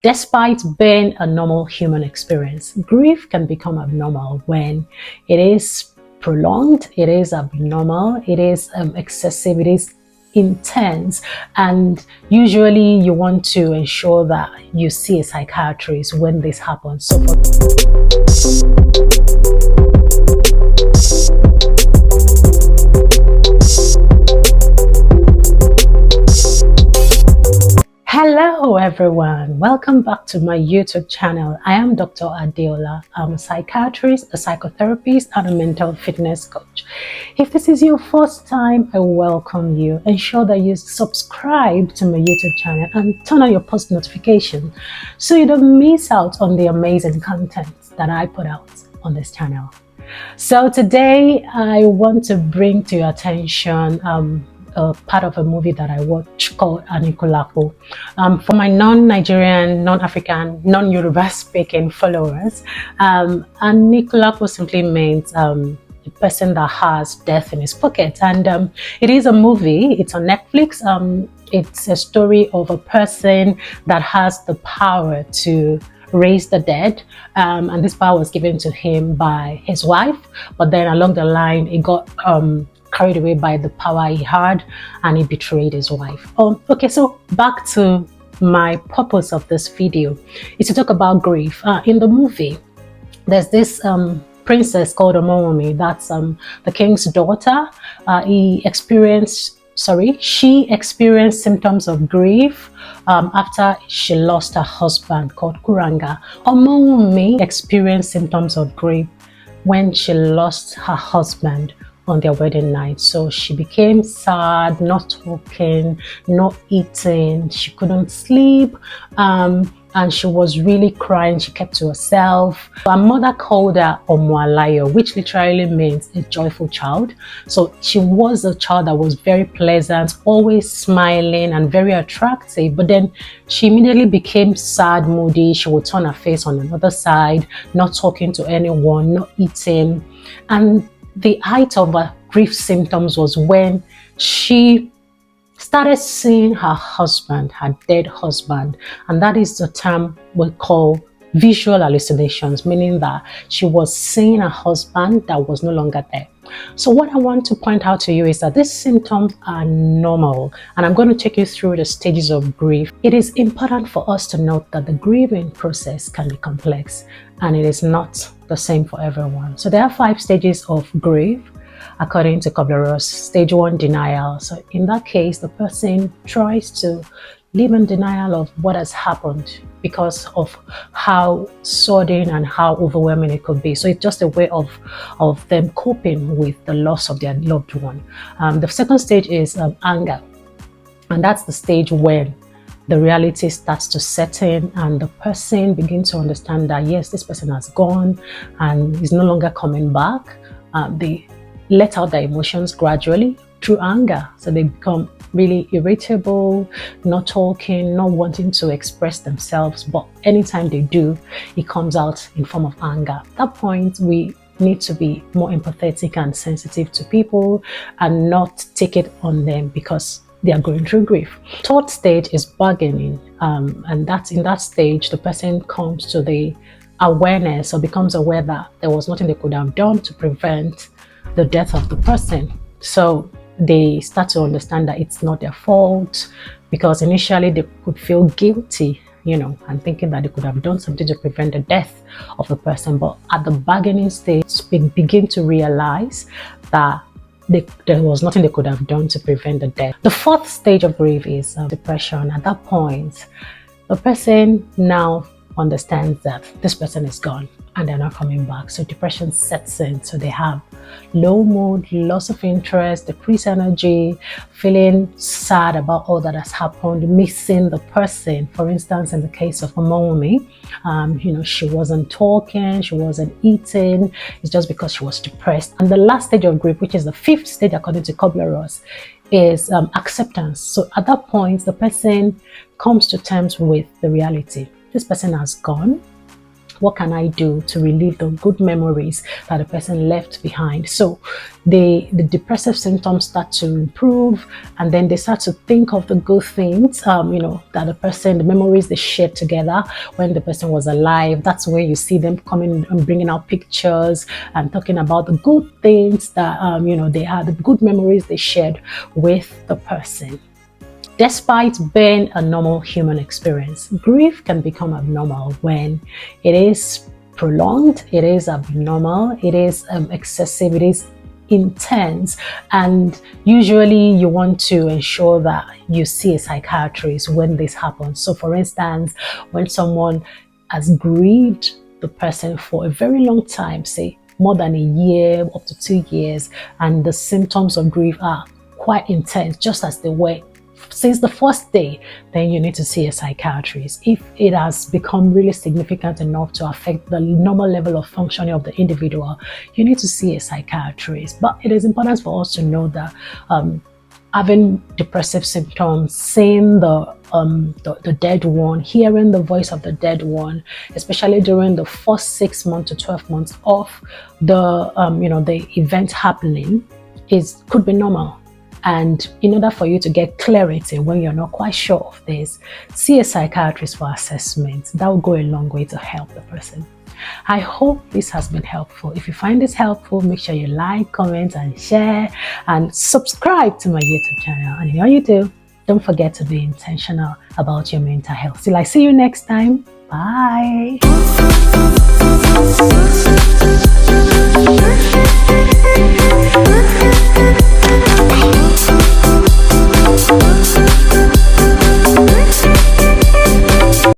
Despite being a normal human experience, grief can become abnormal when it is prolonged, it is abnormal, it is excessive, it is intense, and usually you want to ensure that you see a psychiatrist when this happens. Hello everyone, welcome back to my YouTube channel. I am Dr. Adeola. I'm a psychiatrist, a psychotherapist, and a mental fitness coach. If this is your first time, I welcome you. Ensure that you subscribe to my YouTube channel and turn on your post notification so you don't miss out on the amazing content that I put out on this channel. So today I want to bring to your attention a part of a movie that I watched called Anikulapo. For my non-Nigerian, non-African, non-Yoruba speaking followers, Anikulapo simply means a person that has death in his pocket. And it is a movie, it's on Netflix. It's a story of a person that has the power to raise the dead, and this power was given to him by his wife, but then along the line he got carried away by the power he had and he betrayed his wife. Okay, so back to my purpose of this video is to talk about grief. In the movie, there's this princess called Omowunmi, that's the king's daughter. She experienced symptoms of grief after she lost her husband called Kuranga. Omowunmi experienced symptoms of grief when she lost her husband on their wedding night. So she became sad, not talking, not eating, she couldn't sleep, and she was really crying. She kept to herself. Her mother called her Omowunmi, which literally means a joyful child. So she was a child that was very pleasant, always smiling and very attractive, but then she immediately became sad, moody. She would turn her face on another side, not talking to anyone, not eating. And the height of her grief symptoms was when she started seeing her husband, her dead husband, and that is the term we call visual hallucinations, meaning that she was seeing her husband that was no longer there. So what I want to point out to you is that these symptoms are normal, and I'm going to take you through the stages of grief. It is important for us to note that the grieving process can be complex and it is not the same for everyone. So there are 5 stages of grief according to Kubler-Ross. Stage 1, denial. So in that case, the person tries to live in denial of what has happened because of how sudden and how overwhelming it could be. So it's just a way of them coping with the loss of their loved one. The second stage is anger, and that's the stage when the reality starts to set in and the person begins to understand that yes, this person has gone and is no longer coming back. They let out their emotions gradually through anger. So they become really irritable, not talking, not wanting to express themselves, but anytime they do, it comes out in form of anger. At that point, we need to be more empathetic and sensitive to people and not take it on them because they are going through grief. Third stage is bargaining, and that's in that stage the person comes to the awareness or becomes aware that there was nothing they could have done to prevent the death of the person. So they start to understand that it's not their fault, because initially they could feel guilty, and thinking that they could have done something to prevent the death of the person. But at the bargaining stage, they begin to realize that there was nothing they could have done to prevent the death. The fourth stage of grief is depression. At that point, the person now understands that this person is gone and they're not coming back. So depression sets in. So they have low mood, loss of interest, decreased energy, feeling sad about all that has happened, missing the person. For instance, in the case of Omowunmi, she wasn't talking, she wasn't eating. It's just because she was depressed. And the last stage of grief, which is the 5th stage according to Kubler-Ross, is acceptance. So at that point, the person comes to terms with the reality. This person has gone. What can I do to relieve the good memories that the person left behind? So the depressive symptoms start to improve, and then they start to think of the good things, that the memories they shared together when the person was alive. That's where you see them coming and bringing out pictures and talking about the good things that, they had, the good memories they shared with the person. Despite being a normal human experience, grief can become abnormal when it is prolonged, it is abnormal, it is excessive, it is intense, and usually you want to ensure that you see a psychiatrist when this happens. So for instance, when someone has grieved the person for a very long time, say more than a year, up to 2 years, and the symptoms of grief are quite intense, just as they were since the first day, then you need to see a psychiatrist. If it has become really significant enough to affect the normal level of functioning of the individual, you need to see a psychiatrist. But it is important for us to know that having depressive symptoms, seeing the dead one, hearing the voice of the dead one, especially during the first 6 months to 12 months of the event happening, could be normal. And in order for you to get clarity when you're not quite sure of this, see a psychiatrist for assessment. That will go a long way to help the person. I hope this has been helpful. If you find this helpful, make sure you like, comment, and share, and subscribe to my YouTube channel. And when you do, don't forget to be intentional about your mental health. Till I see you next time. Bye.